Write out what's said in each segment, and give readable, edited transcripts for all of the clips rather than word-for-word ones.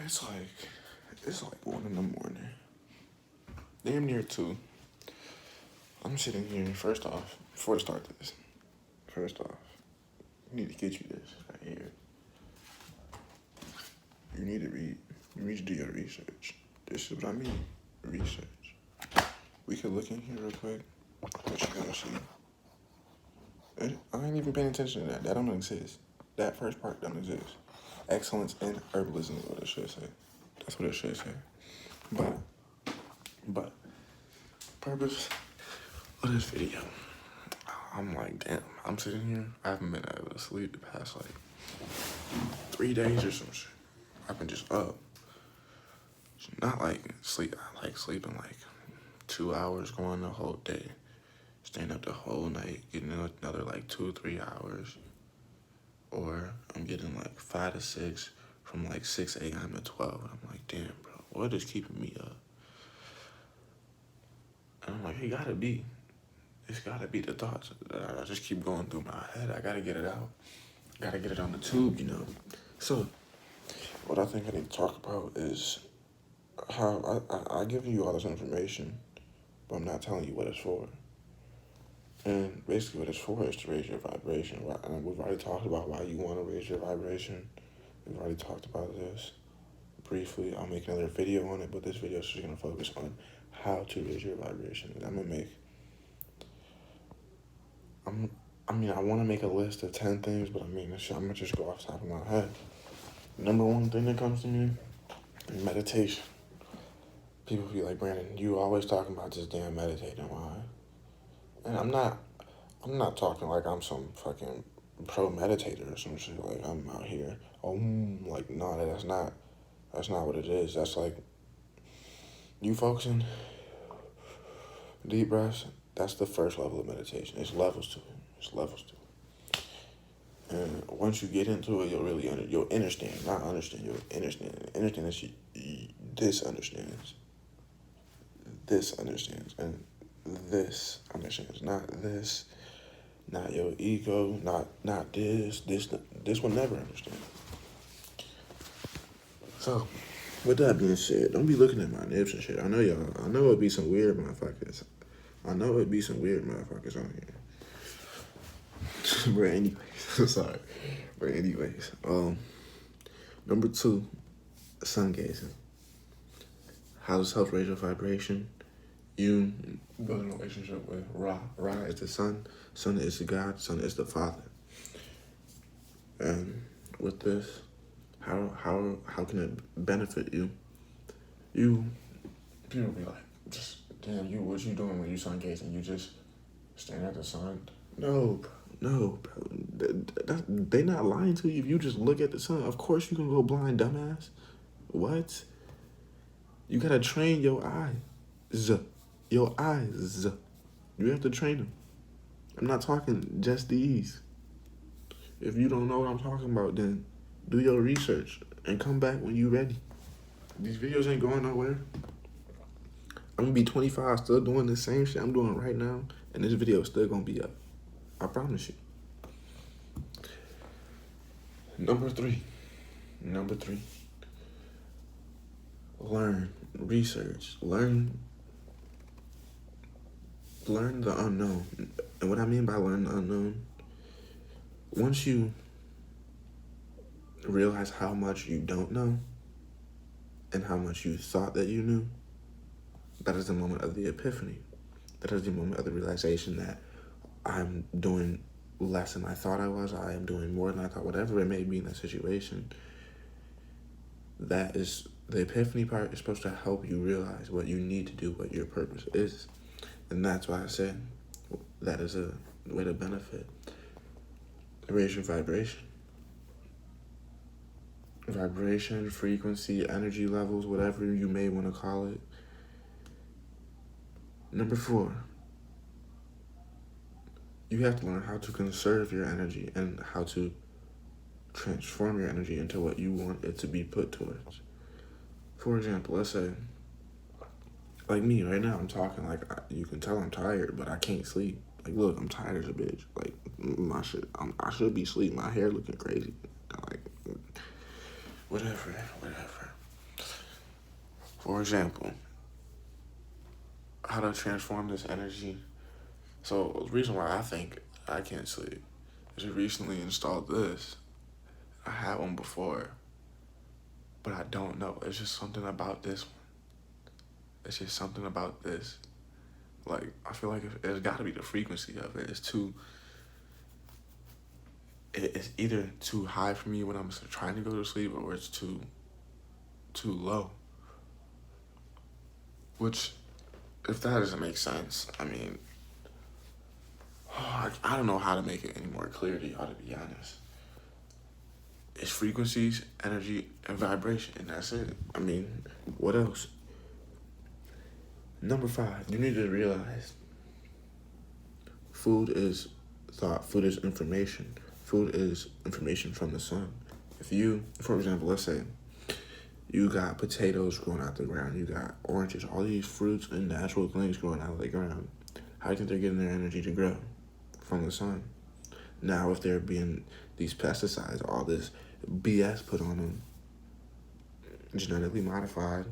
it's like 1 in the morning. Damn near 2. I'm sitting here, first off, before I start this, first off, I need to get you this right here. You need to read. You need to do your research. This is what I mean, research. We could look in here real quick. What you gotta see? I ain't even paying attention to that. That don't exist. That first part don't exist. Excellence in herbalism is what it should say. That's what it should say. But, purpose of this video, I'm like, damn, I'm sitting here. I haven't been able to sleep the past, 3 days or some shit. I've been just up. It's not like sleep. I like sleeping 2 hours, going the whole day. Staying up the whole night, getting another 2 or 3 hours. Or I'm getting 5 to 6 from 6 a.m. to 12. And I'm like, damn, bro, what is keeping me up? And I'm like, it's gotta be the thoughts that I just keep going through my head. I gotta get it out. Gotta get it on the tube, So, what I think I need to talk about is how I give you all this information, but I'm not telling you what it's for. And basically what it's for is to raise your vibration. And we've already talked about why you want to raise your vibration. We've already talked about this briefly. I'll make another video on it, but this video is just going to focus on how to raise your vibration. And I want to make a list of 10 things, but I'm going to just go off the top of my head. Number one thing that comes to me is meditation. People be like, Brandon, you always talking about this damn meditating. Why? And I'm not talking like I'm some fucking pro meditator or some shit. I'm out here. No, that's not what it is. That's you focusing, deep breaths. That's the first level of meditation. It's levels to it. And once you get into it, you'll understand. Not understand. You'll understand. Understand that this understands. This understands. And this understands. Not this. Not your ego. Not this. This will never understand. So, with that being said, don't be looking at my nips and shit. I know it'd be some weird motherfuckers. on here. But anyways, sorry. But anyways, number 2, sun gazing. How does help raise your vibration? You build a relationship with Ra. Ra is the sun. Sun is the God. Sun is the Father. And with this, how can it benefit you? People be like, just damn, what you doing when you sun gazing? You just staring at the sun? No, bro. They not lying to you if you just look at the sun. Of course you can go blind, dumbass. What? You gotta train your eyes. Your eyes. You have to train them. I'm not talking just these. If you don't know what I'm talking about, then do your research and come back when you're ready. These videos ain't going nowhere. I'm gonna be 25 still doing the same shit I'm doing right now, and this video is still gonna be up. I promise you. Number three. Learn, research, learn the unknown. And what I mean by learn the unknown, once you realize how much you don't know and how much you thought that you knew, that is the moment of the epiphany. That is the moment of the realization that I'm doing less than I thought I was. I am doing more than I thought, whatever it may be in that situation. That is, the epiphany part is supposed to help you realize what you need to do, what your purpose is. And that's why I said that is a way to benefit. Raise your vibration. Vibration, frequency, energy levels, whatever you may want to call it. Number 4, you have to learn how to conserve your energy and how to transform your energy into what you want it to be put towards. For example, let's say, like me right now, I'm talking you can tell I'm tired, but I can't sleep. Look, I'm tired as a bitch. I should be asleep. My hair looking crazy. Whatever. For example, how to transform this energy. So the reason why I think I can't sleep is I recently installed this. I had one before, but I don't know. It's just something about this one. It's just something about this. Like, I feel like it's got to be the frequency of it. It's either too high for me when I'm trying to go to sleep, or it's too low. Which, if that doesn't make sense, I mean, I don't know how to make it any more clear to y'all, to be honest. It's frequencies, energy, and vibration, and that's it. I mean, what else? Number 5, you need to realize food is thought, food is information. Food is information from the sun. If you, for example, let's say you got potatoes growing out the ground, you got oranges, all these fruits and natural things growing out of the ground. How do you think they're getting their energy to grow? From the sun. Now, if they're being these pesticides, all this BS put on them, genetically modified,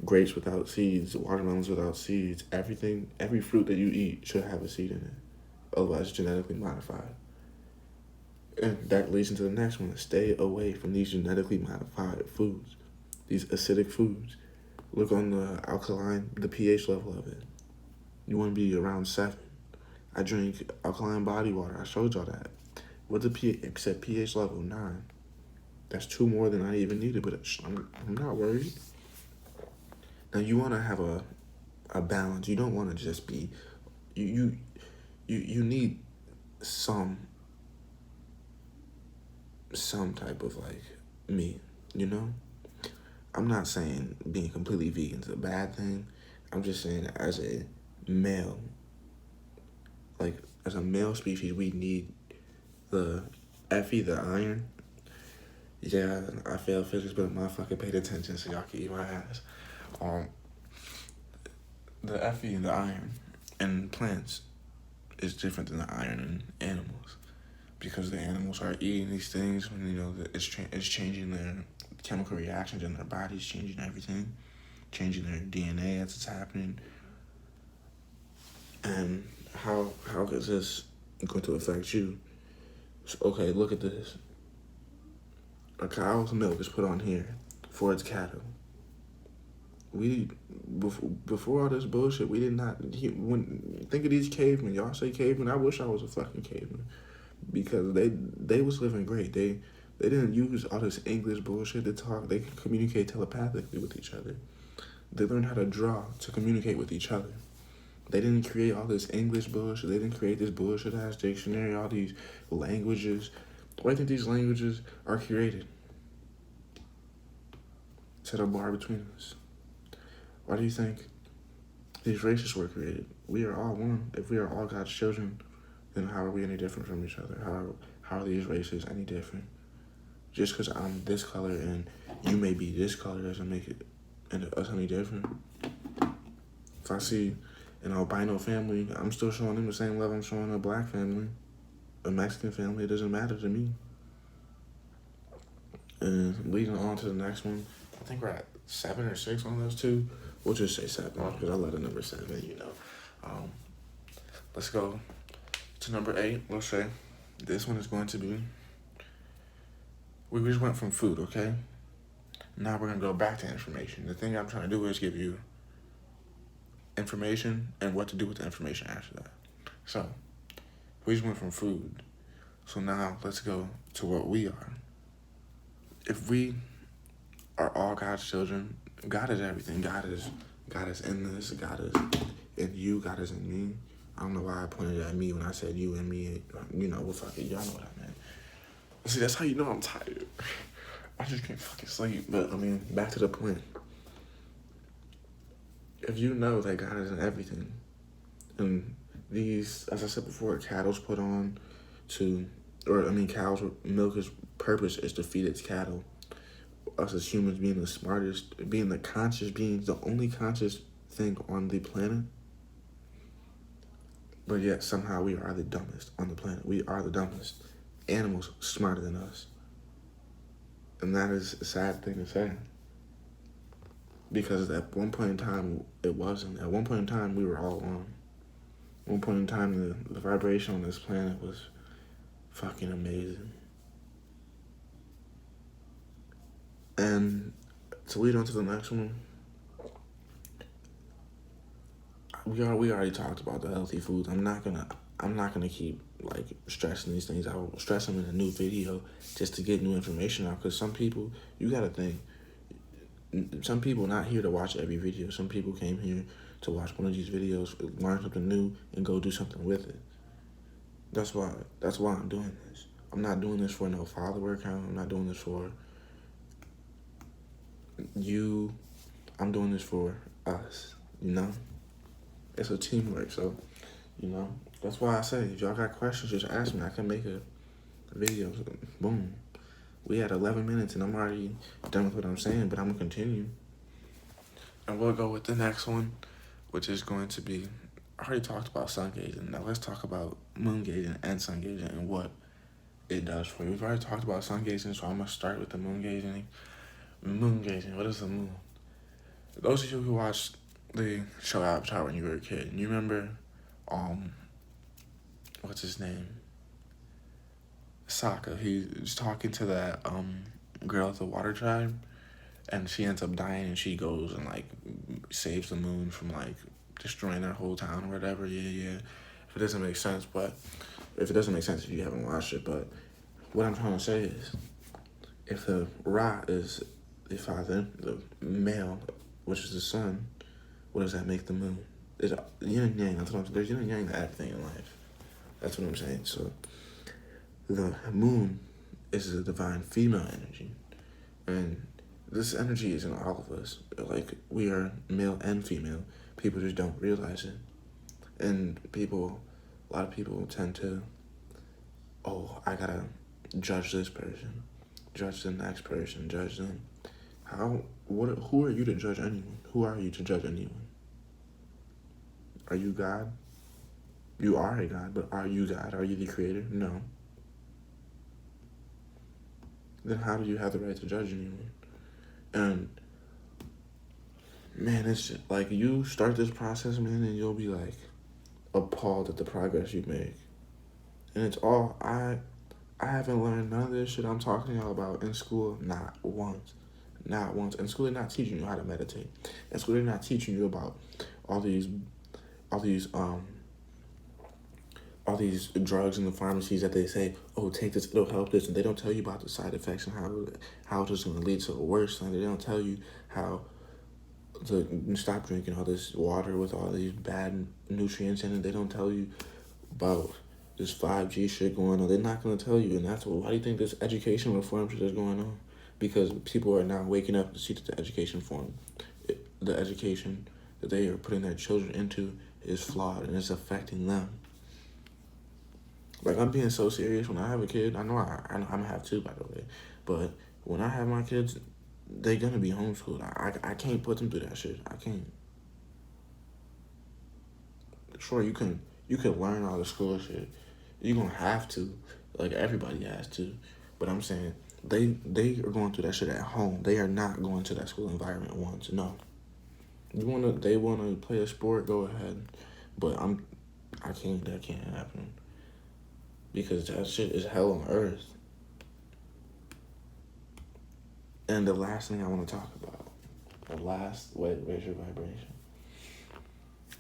grapes without seeds, watermelons without seeds, everything, every fruit that you eat should have a seed in it. Otherwise, it's genetically modified. And that leads into the next one. Stay away from these genetically modified foods, these acidic foods. Look on the pH level of it. You want to be around 7. I drink alkaline body water. I showed y'all that. What's the pH? Except pH level 9. That's 2 more than I even needed, but I'm not worried. Now, you want to have a balance. You don't want to just be, you need some type of like meat, you know? I'm not saying being completely vegan is a bad thing. I'm just saying as a male, like as a male species, we need the Fe, the iron. Yeah, I failed physics, but I motherfucking paid attention, so y'all can eat my ass. The Fe and the iron in plants is different than the iron in animals, because the animals are eating these things when, you know, it's changing their chemical reactions in their bodies, changing everything, changing their DNA as it's happening. And how is this going to affect you? So, okay, look at this. A cow's milk is put on here for its cattle. Before all this bullshit, we did not. Think of these cavemen. Y'all say cavemen. I wish I was a fucking caveman, because they was living great. They didn't use all this English bullshit to talk. They could communicate telepathically with each other. They learned how to draw to communicate with each other. They didn't create all this English bullshit. They didn't create this bullshit ass dictionary, all these languages. Why do you think these languages are created? Set a bar between us. Why do you think these races were created? We are all one. If we are all God's children, then how are we any different from each other? How are these races any different? Just because I'm this color and you may be this color doesn't make it us any different. If I see an albino family, I'm still showing them the same love I'm showing a black family, a Mexican family. It doesn't matter to me. And leading on to the next one, I think we're at 7 or 6 on those two. We'll just say 7 because I love the number 7, you know. Let's go to number 8. Let's say this one is going to be, we just went from food, okay? Now we're going to go back to information. The thing I'm trying to do is give you information and what to do with the information after that. So, we just went from food. So now let's go to what we are. If we are all God's children, God is everything. God is in this. God is in you. God is in me. I don't know why I pointed at me when I said you and me. You know, well, fuck it. Y'all know what I meant. See, that's how you know I'm tired. I just can't fucking sleep. But, I mean, back to the point. If you know that God is in everything, and these, as I said before, cattle's put on to, cows' milk's purpose is to feed its cattle. Us as humans being the smartest, being the conscious beings, the only conscious thing on the planet. But yet somehow we are the dumbest on the planet. We are the dumbest. Animals smarter than us. And that is a sad thing to say. Because at one point in time, it wasn't. At one point in time, we were all one. At one point in time, the vibration on this planet was fucking amazing. And to lead on to the next one, we already talked about the healthy foods. I'm not gonna keep like stressing these things. I'll stress them in a new video just to get new information out. Cause some people, you gotta think, some people not here to watch every video. Some people came here to watch one of these videos, learn something new, and go do something with it. That's why I'm doing this. I'm not doing this for no follower count. I'm not doing this for you. I'm doing this for us. You know, it's a teamwork. So, you know, that's why I say if y'all got questions, just ask me. I can make a video. Boom. We had 11 minutes and I'm already done with what I'm saying, but I'm gonna continue. And we'll go with the next one, which is going to be, I already talked about sun gazing. Now let's talk about moon gazing and sun gazing and what it does for you. We've already talked about sun gazing, so I'm gonna start with the moon gazing. Moon gazing, what is the moon? Those of you who watched the show Avatar when you were a kid, you remember, what's his name? Sokka. He's talking to that girl at the water tribe, and she ends up dying, and she goes and like saves the moon from like destroying their whole town or whatever. Yeah. If it doesn't make sense, but if it doesn't make sense if you haven't watched it, but what I'm trying to say is, if the Ra is the father, the male, which is the sun, what does that make the moon? It's yin and yang. That's what I'm saying. There's yin and yang to everything in life. That's what I'm saying. So the moon is the divine female energy, and this energy is in all of us. Like, we are male and female. People just don't realize it. And a lot of people tend to, oh, I gotta judge this person, judge the next person, judge them. Who are you to judge anyone? Who are you to judge anyone? Are you God? You are a God, but are you God? Are you the creator? No. Then how do you have the right to judge anyone? And man, it's just, like, you start this process, man, and you'll be like appalled at the progress you make. And it's all I haven't learned none of this shit I'm talking to y'all about in school, not once. Not once. In school, they're not teaching you how to meditate. In school, they're not teaching you about all these drugs in the pharmacies that they say, oh, take this, it'll help this, and they don't tell you about the side effects and how it's just going to lead to a worse thing. They don't tell you how to stop drinking all this water with all these bad nutrients in it. They don't tell you about this 5G shit going on. They're not going to tell you, and that's why do you think this education reform shit is going on? Because people are now waking up to see that the education that they are putting their children into is flawed, and it's affecting them. Like, I'm being so serious. When I have a kid, I know I'm gonna have two, by the way, but when I have my kids, they're gonna be homeschooled. I can't put them through that shit. I can't. Sure, you can learn all the school shit. You're gonna have to, like everybody has to, but I'm saying they are going through that shit at home. They are not going to that school environment once. No. They wanna play a sport, go ahead, but I can't. That can't happen. Because that shit is hell on earth. And the last thing I want to talk about, raise your vibration.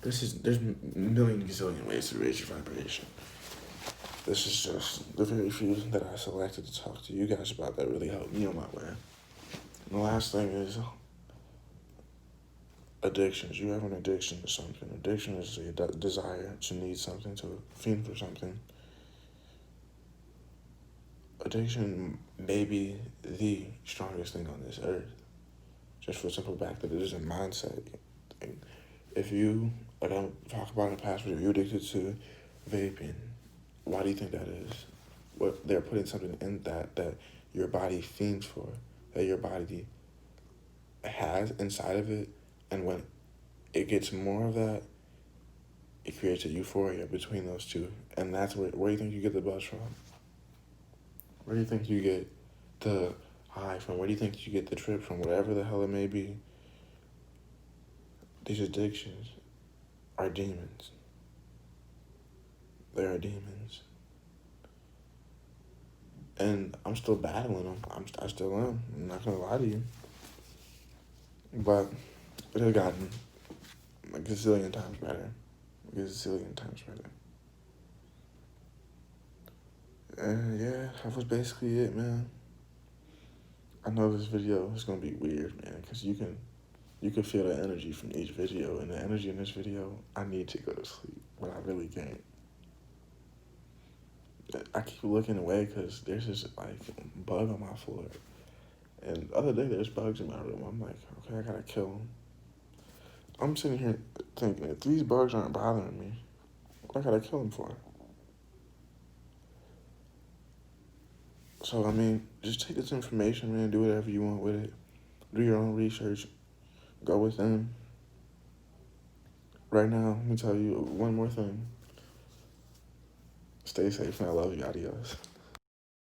There's a million gazillion ways to raise your vibration. This is just the very few that I selected to talk to you guys about that really helped me on my way. And the last thing is addictions. You have an addiction to something. Addiction is a desire to need something, to fiend for something. Addiction may be the strongest thing on this earth, just for the simple fact that it is a mindset. If you, like I talked about in the past, if you're addicted to vaping, why do you think that is? What they're putting something in that your body fiends for, that your body has inside of it, and when it gets more of that, it creates a euphoria between those two, and that's where do you think you get the buzz from? Where do you think you get the high from? Where do you think you get the trip from? Whatever the hell it may be, These addictions are demons. They are demons. And I'm still battling them. I still am. I'm not gonna lie to you. But it has gotten a gazillion times better. A gazillion times better. And yeah, that was basically it, man. I know this video is gonna be weird, man, because you can feel the energy from each video, and the energy in this video, I need to go to sleep, but I really can't. I keep looking away because there's this like bug on my floor, and the other day there's bugs in my room. I'm like, okay, I gotta kill them. I'm sitting here thinking, if these bugs aren't bothering me, what I gotta kill them for? So I mean, just take this information, man. Do whatever you want with it. Do your own research. Go with them. Right now, let me tell you one more thing. Stay safe and I love you. Adios.